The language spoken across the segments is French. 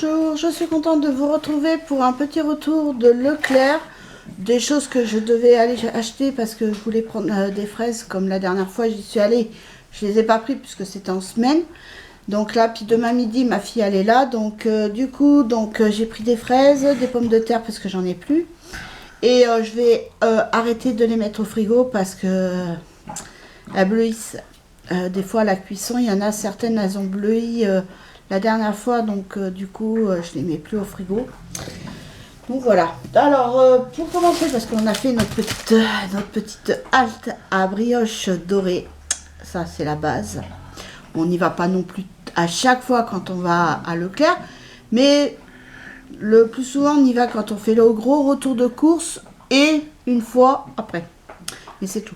Bonjour, je suis contente de vous retrouver pour un petit retour de Leclerc. Des choses que je devais aller acheter parce que je voulais prendre des fraises comme la dernière fois j'y suis allée. Je les ai pas pris puisque c'était en semaine. Donc là, puis demain midi, ma fille elle est là. Donc du coup, j'ai pris des fraises, des pommes de terre parce que j'en ai plus. Et je vais arrêter de les mettre au frigo parce que elles bleuissent. Des fois à la cuisson, il y en a certaines, elles ont bleui la dernière fois. Donc du coup, je les mets plus au frigo. Donc voilà. Alors pour commencer, parce qu'on a fait notre petite halte à brioche dorée. Ça c'est la base. On n'y va pas non plus à chaque fois quand on va à Leclerc. Mais le plus souvent on y va quand on fait le gros retour de course. Et une fois après. Mais c'est tout.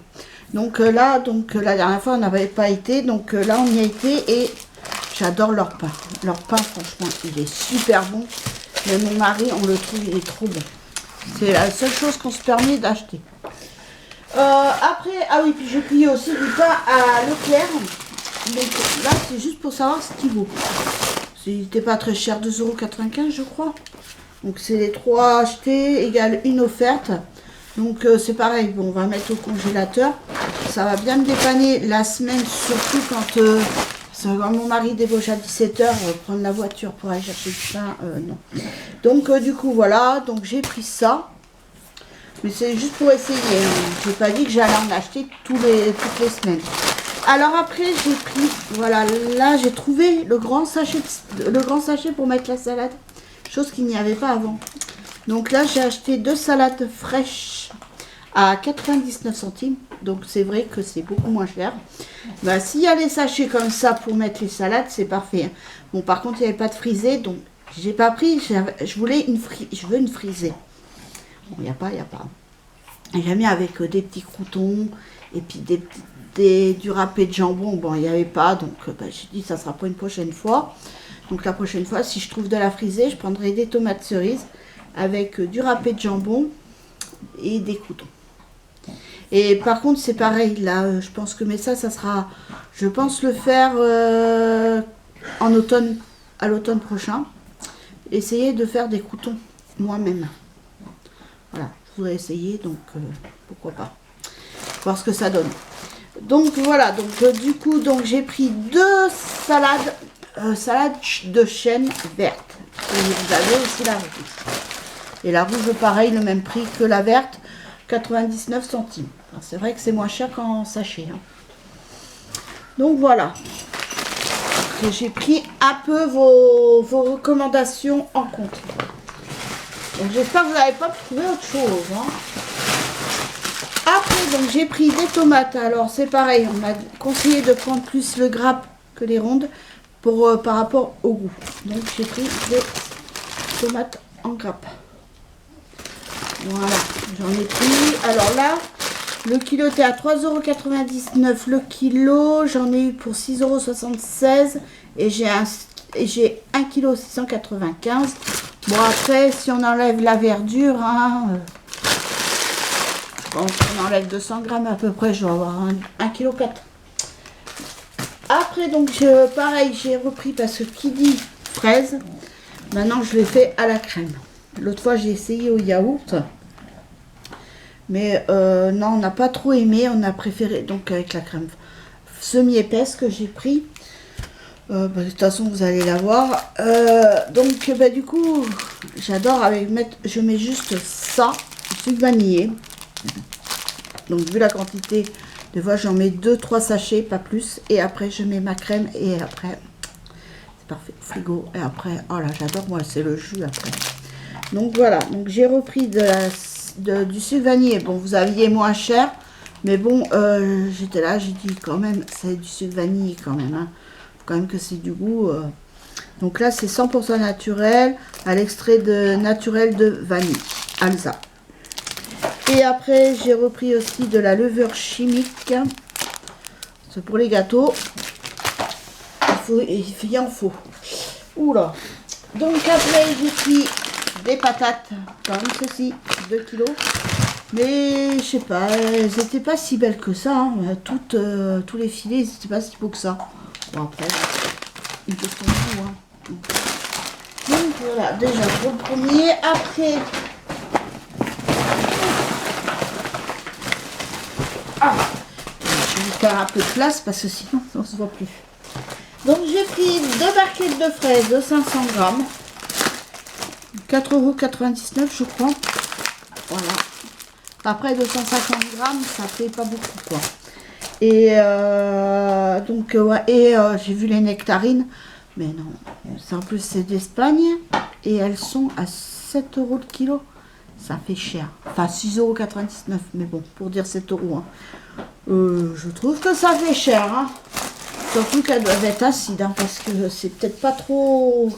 Donc là, la dernière fois on n'avait pas été. Donc là on y a été et j'adore leur pain. Leur pain franchement il est super bon. Mais mon mari, on le trouve, il est trop bon. C'est la seule chose qu'on se permet d'acheter. Après, ah oui, puis j'ai pris aussi du pain à Leclerc. Donc là, c'est juste pour savoir ce qu'il vaut. Il n'était pas très cher, 2,95 € je crois. Donc c'est les 3 achetés égale une offerte. Donc c'est pareil, bon, on va mettre au congélateur. Ça va bien me dépanner la semaine, surtout quand... mon mari débauche à 17 h, prendre la voiture pour aller chercher du pain, non. Donc du coup voilà, donc j'ai pris ça. Mais c'est juste pour essayer. Hein. J'ai pas dit que j'allais en acheter toutes les semaines. Alors après j'ai pris, voilà, là j'ai trouvé le grand sachet pour mettre la salade. Chose qu'il n'y avait pas avant. Donc là j'ai acheté 2 salades fraîches à 99 centimes. Donc c'est vrai que c'est beaucoup moins cher. Bah, s'il y a les sachets comme ça pour mettre les salades, c'est parfait. Bon, par contre, il n'y avait pas de frisée, donc j'ai pas pris. Je veux une frisée. Bon, il n'y a pas. J'ai mis avec des petits croutons et puis du râpé de jambon. Bon, il n'y avait pas, donc j'ai dit ça sera pour une prochaine fois. Donc la prochaine fois, si je trouve de la frisée, je prendrai des tomates cerises avec du râpé de jambon et des croutons. Et par contre, c'est pareil, là, je pense que, mais ça sera, je pense le faire en automne, à l'automne prochain. Essayer de faire des croutons moi-même. Voilà, je voudrais essayer, donc pourquoi pas. Voir ce que ça donne. Donc voilà, donc du coup, j'ai pris 2 salades, salade de chêne verte. Et vous avez aussi la rouge. Et la rouge, pareil, le même prix que la verte. 99 centimes. C'est vrai que c'est moins cher qu'en sachet. Hein. Donc voilà. J'ai pris un peu vos recommandations en compte. Donc j'espère que vous n'avez pas trouvé autre chose. Hein. Après, donc j'ai pris des tomates. Alors c'est pareil, on m'a conseillé de prendre plus le grappe que les rondes par rapport au goût. Donc j'ai pris des tomates en grappe. Voilà, j'en ai pris. Alors là, le kilo était à 3,99 € le kilo. J'en ai eu pour 6,76 € et j'ai 1,695 kg. Bon, après, si on enlève la verdure, hein, je pense qu'on enlève 200 grammes à peu près, je dois avoir 1,4 kg. Après, donc, pareil, j'ai repris parce que qui dit fraise, maintenant je l'ai fait à la crème. L'autre fois, j'ai essayé au yaourt. Mais non, on n'a pas trop aimé. On a préféré donc avec la crème semi-épaisse que j'ai pris. De toute façon, vous allez la voir. Donc, du coup, j'adore je mets juste ça, sucre vanillé. Donc, vu la quantité, des fois, j'en mets 2-3 sachets, pas plus. Et après, je mets ma crème. Et après, c'est parfait. Frigo. Et après, oh là, j'adore. Moi, c'est le jus après. Donc voilà, donc j'ai repris du sucre vanillé. Bon, vous aviez moins cher, mais bon, j'étais là, j'ai dit quand même, c'est du sucre vanillé quand même. Hein. Faut quand même que c'est du goût. Donc là, c'est 100% naturel, à l'extrait naturel de vanille, Alza. Et après, j'ai repris aussi de la levure chimique. C'est pour les gâteaux. Il en faut. Oula. Donc après, j'ai pris des patates, comme ceci, 2 kg. Mais je sais pas, elles n'étaient pas si belles que ça. Hein. Tous les filets, ils n'étaient pas si beaux que ça. Bon après, une question de goût. Hein. Donc Voilà, déjà pour le premier. Après, je vais faire un peu de place parce que sinon on ne se voit plus. Donc j'ai pris 2 barquettes de fraises de 500 grammes. 4,99 € je crois. Voilà. Après 250 grammes, ça fait pas beaucoup quoi. Et donc ouais, et j'ai vu les nectarines. Mais non, en plus c'est d'Espagne. Et elles sont à 7 € le kilo. Ça fait cher. Enfin 6,99 €. Mais bon, pour dire 7 €. Hein. Je trouve que ça fait cher. Hein. Surtout qu'elles doivent être acides. Hein, parce que c'est peut-être pas trop...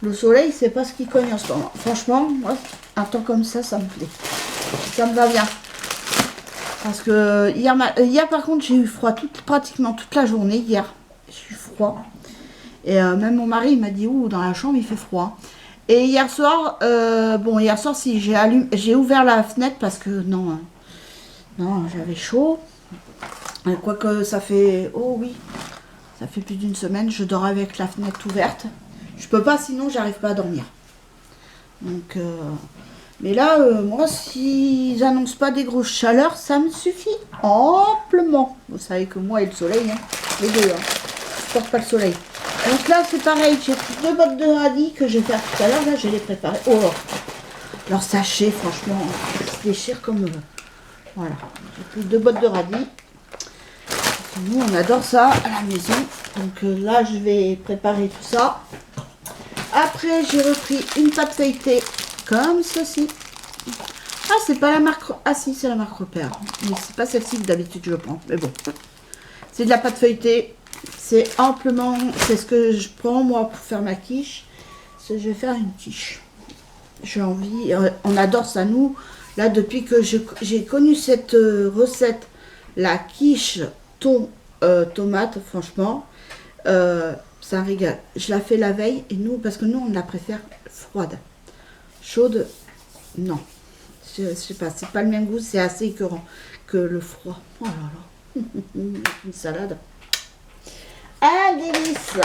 Le soleil, c'est pas ce qui cogne en ce moment. Franchement, moi, un temps comme ça me plaît. Ça me va bien. Parce que hier par contre, j'ai eu froid pratiquement toute la journée. Hier, j'ai eu froid. Et même mon mari m'a dit, ouh, dans la chambre, il fait froid. Et hier soir, si j'ai ouvert la fenêtre parce que non, j'avais chaud. Quoique ça fait, oh oui, ça fait plus d'une semaine, je dors avec la fenêtre ouverte. Je peux pas, sinon j'arrive pas à dormir. Donc, mais là, moi, s'ils annoncent pas des grosses chaleurs, ça me suffit amplement. Vous savez que moi et le soleil, hein, les deux, hein, je porte pas le soleil. Donc là, c'est pareil, j'ai pris 2 bottes de radis que je vais faire tout à l'heure. Là, je les prépare. Oh, leur sachet, franchement, ils se déchirent comme... voilà, j'ai pris 2 bottes de radis. Nous, on adore ça à la maison. Donc là, je vais préparer tout ça. Après, j'ai repris une pâte feuilletée comme ceci. Ah, c'est pas la marque... Ah si, c'est la marque Repère. Mais c'est pas celle-ci que d'habitude je prends. Mais bon, c'est de la pâte feuilletée. C'est amplement... C'est ce que je prends, moi, pour faire ma quiche. Je vais faire une quiche. J'ai envie... on adore ça, nous. Là, depuis que j'ai connu cette recette, la quiche thon tomate, franchement... c'est un régal. Je la fais la veille et nous, parce que nous, on la préfère froide. Chaude, non. Je sais pas, c'est pas le même goût, c'est assez écœurant que le froid. Oh là là, une salade. Un délice.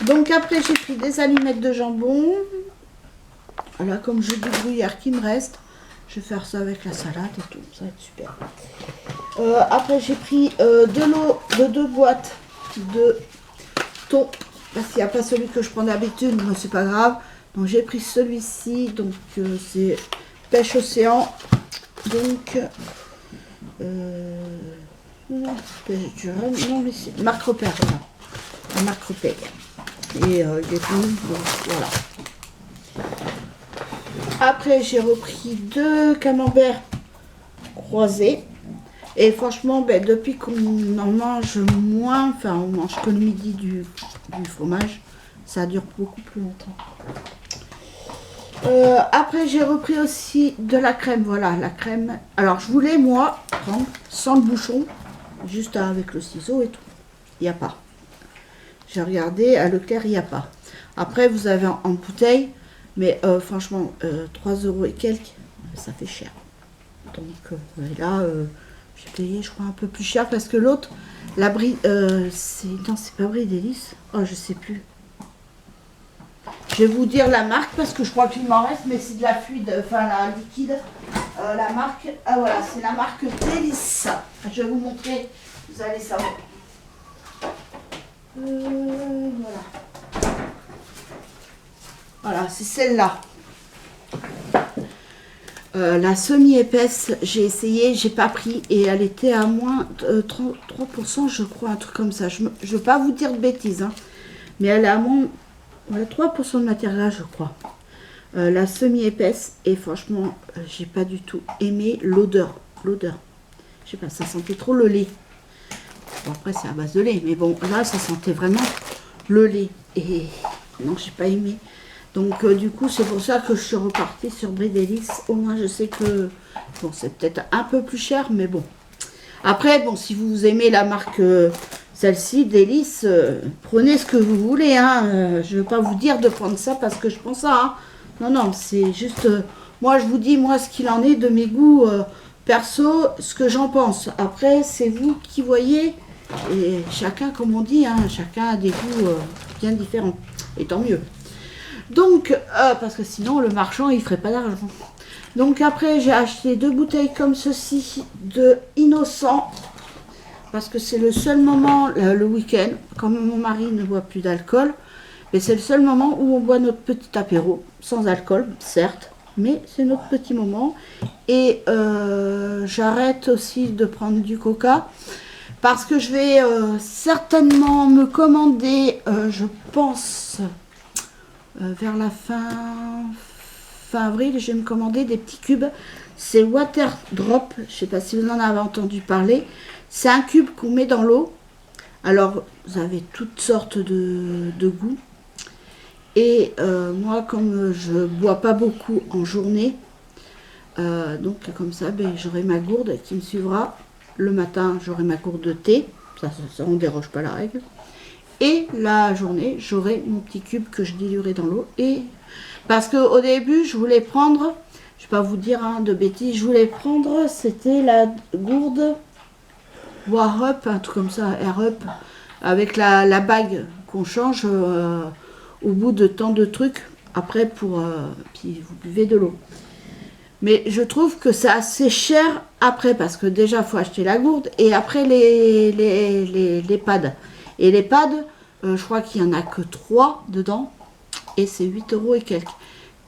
Donc après, j'ai pris des allumettes de jambon. Voilà, comme j'ai du gruyère qui me reste, je vais faire ça avec la salade et tout, ça va être super. Après, j'ai pris de l'eau de 2 boîtes de thon. Parce qu'il n'y a pas celui que je prends d'habitude, mais c'est pas grave. Donc j'ai pris celui-ci, donc c'est pêche océan. Donc pêche du rhum, non mais c'est marque Repère, voilà. La marque Repère. Et il est bon, donc voilà. Après j'ai repris 2 camemberts croisés. Et franchement, ben, depuis qu'on en mange moins, enfin on mange que le midi du fromage, ça dure beaucoup plus longtemps. Après j'ai repris aussi de la crème, voilà la crème. Alors je voulais moi prendre sans le bouchon, juste avec le ciseau et tout. Il n'y a pas. J'ai regardé, à Leclerc il n'y a pas. Après vous avez en bouteille, mais franchement 3 € et quelques, ça fait cher. Donc là... j'ai payé, je crois, un peu plus cher parce que l'autre, la Brie, non, c'est pas Brie Délice. Oh, je sais plus. Je vais vous dire la marque parce que je crois qu'il m'en reste, mais c'est de la fluide, enfin la liquide. La marque, ah voilà, c'est la marque Délice. Je vais vous montrer, vous allez savoir. Voilà. Voilà, c'est celle-là. La semi-épaisse, j'ai essayé, j'ai pas pris et elle était à moins 3%, je crois, un truc comme ça. Je ne veux pas vous dire de bêtises, hein, mais elle est à moins 3% de matière grasse, je crois. La semi-épaisse, et franchement, j'ai pas du tout aimé l'odeur. Je sais pas, ça sentait trop le lait. Bon, après, c'est à base de lait, mais bon, là, ça sentait vraiment le lait. Et non, j'ai pas aimé. Donc du coup c'est pour ça que je suis repartie sur Brie Délice. Au moins je sais que bon c'est peut-être un peu plus cher mais bon. Après bon si vous aimez la marque celle-ci Délice, prenez ce que vous voulez. Hein. Je ne vais pas vous dire de prendre ça parce que je prends ça. Hein. Non c'est juste moi je vous dis moi ce qu'il en est de mes goûts perso, ce que j'en pense. Après c'est vous qui voyez et chacun comme on dit, hein, chacun a des goûts bien différents et tant mieux. Donc, parce que sinon le marchand il ferait pas d'argent. Donc après j'ai acheté 2 bouteilles comme ceci de Innocent. Parce que c'est le seul moment, le week-end, quand mon mari ne boit plus d'alcool, mais c'est le seul moment où on boit notre petit apéro, sans alcool, certes, mais c'est notre petit moment. Et j'arrête aussi de prendre du coca, parce que je vais certainement me commander, je pense, vers la fin avril, je vais me commander des petits cubes. C'est Water Drop, je ne sais pas si vous en avez entendu parler. C'est un cube qu'on met dans l'eau. Alors, vous avez toutes sortes de goûts. Et moi, comme je bois pas beaucoup en journée, donc comme ça, ben, j'aurai ma gourde qui me suivra. Le matin, j'aurai ma gourde de thé. Ça on ne déroge pas la règle. Et la journée, j'aurai mon petit cube que je diluerai dans l'eau. Et parce qu'au début, je voulais prendre, je ne vais pas vous dire de bêtises, je voulais prendre, c'était la gourde War Up, un truc comme ça, Air Up, avec la bague qu'on change au bout de tant de trucs. Après, puis vous buvez de l'eau. Mais je trouve que c'est assez cher après, parce que déjà, il faut acheter la gourde, et après les pads. Et les pads, je crois qu'il n'y en a que 3 dedans, et c'est 8 € et quelques.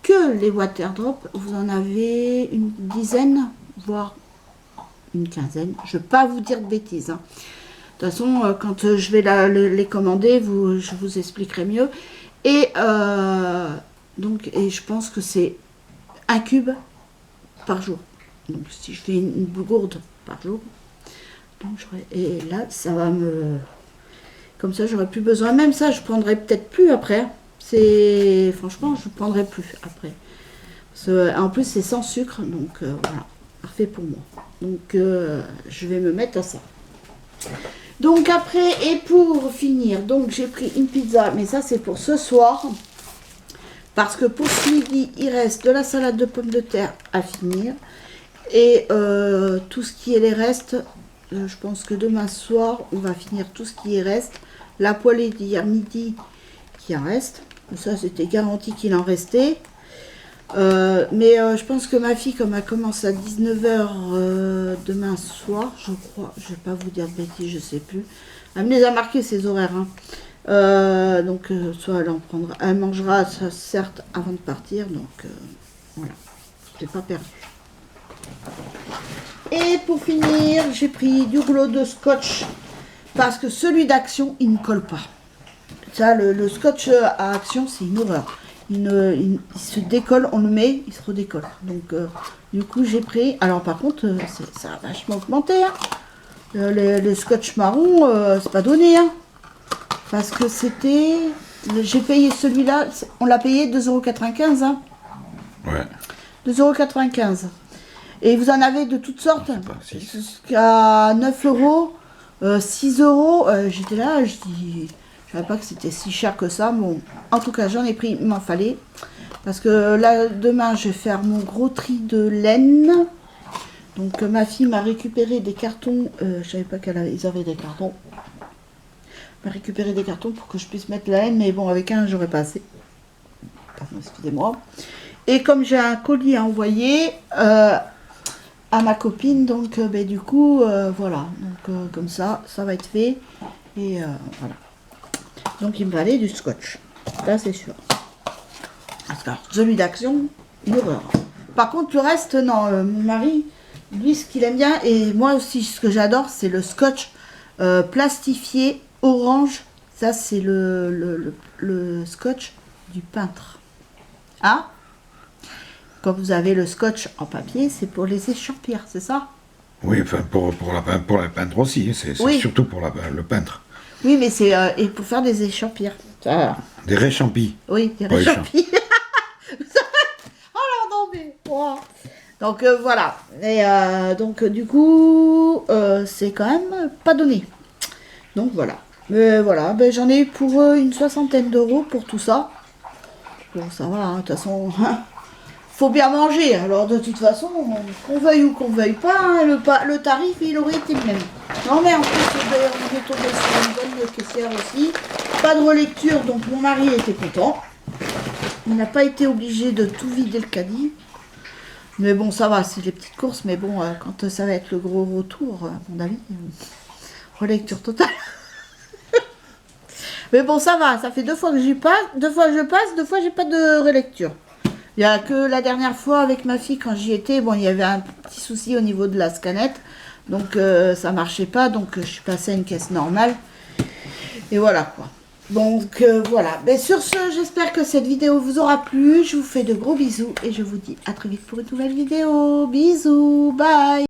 Que les water drop, vous en avez une dizaine, voire une quinzaine. Je ne vais pas vous dire de bêtises. Hein. De toute façon, quand je vais les commander, je vous expliquerai mieux. Et je pense que c'est un cube par jour. Donc si je fais une gourde par jour, donc et là, ça va me... Comme ça, j'aurai plus besoin. Même ça, je prendrai peut-être plus après. Franchement, je ne prendrai plus après. En plus, c'est sans sucre, donc voilà, parfait pour moi. Donc, je vais me mettre à ça. Donc après, et pour finir, donc j'ai pris une pizza, mais ça c'est pour ce soir. Parce que pour ce midi, il reste de la salade de pommes de terre à finir. Et tout ce qui est les restes, je pense que demain soir, on va finir tout ce qui est reste. La poêlée d'hier midi qui en reste. Ça, c'était garanti qu'il en restait. Mais je pense que ma fille, comme elle commence à 19 h demain soir, je crois, je ne vais pas vous dire de bêtises, je ne sais plus. Elle me les a marqués, ces horaires. Hein. Donc, soit elle mangera, ça, certes, avant de partir. Donc, voilà, c'est pas perdu. Et pour finir, j'ai pris du rouleau de scotch. Parce que celui d'Action, il ne colle pas. Ça, le scotch à Action, c'est une horreur. Il se décolle, on le met, il se redécolle. Donc, du coup, j'ai pris... Alors, par contre, ça a vachement augmenté. Hein. Le scotch marron, c'est pas donné. Hein. Parce que c'était... J'ai payé celui-là, on l'a payé 2,95 €. Hein. Ouais. 2,95 €. Et vous en avez de toutes sortes. Jusqu'à 9 €, 6 €. J'étais là, je dis... Je ne savais pas que c'était si cher que ça. Bon, en tout cas, j'en ai pris, il m'en fallait. Parce que là, demain, je vais faire mon gros tri de laine. Donc, ma fille m'a récupéré des cartons. Je ne savais pas qu'ils avaient des cartons. M'a récupéré des cartons pour que je puisse mettre la laine. Mais bon, avec un, j'aurais pas assez. Pardon, excusez-moi. Et comme j'ai un colis à envoyer à ma copine, donc du coup, voilà. Donc, comme ça va être fait. Et voilà. Donc il me fallait du scotch, là c'est sûr. Parce que celui d'Action, une horreur. Par contre le reste, non, mon mari, lui ce qu'il aime bien, et moi aussi ce que j'adore, c'est le scotch plastifié orange. Ça c'est le scotch du peintre. Hein? Quand vous avez le scotch en papier, c'est pour les échampires, c'est ça? Oui, enfin pour la peintre aussi, c'est oui. Surtout pour le peintre. Oui, mais c'est et pour faire des échampires. Des réchampis. Oui, des réchampis. Oh non, mais... Oh. Donc, voilà. Et donc, du coup, c'est quand même pas donné. Donc, voilà. Mais voilà, ben, j'en ai eu pour une 60aine d'euros pour tout ça. Bon, ça va, hein, de toute façon... faut bien manger, alors de toute façon, qu'on veuille ou qu'on veuille pas, hein, le tarif il aurait été le même. Non mais en plus, on est tombé sur une bonne caissière aussi, pas de relecture, donc mon mari était content. Il n'a pas été obligé de tout vider le caddie. Mais bon, ça va, c'est les petites courses. Mais bon, quand ça va être le gros retour, à mon avis, relecture totale. Mais bon, ça va, ça fait 2 fois que j'y passe, 2 fois que je passe, 2 fois j'ai pas de relecture. Il n'y a que la dernière fois avec ma fille quand j'y étais, bon, il y avait un petit souci au niveau de la scanette. Donc ça marchait pas, donc je suis passée à une caisse normale. Et voilà quoi. Donc voilà. Mais sur ce, j'espère que cette vidéo vous aura plu. Je vous fais de gros bisous et je vous dis à très vite pour une nouvelle vidéo. Bisous, bye.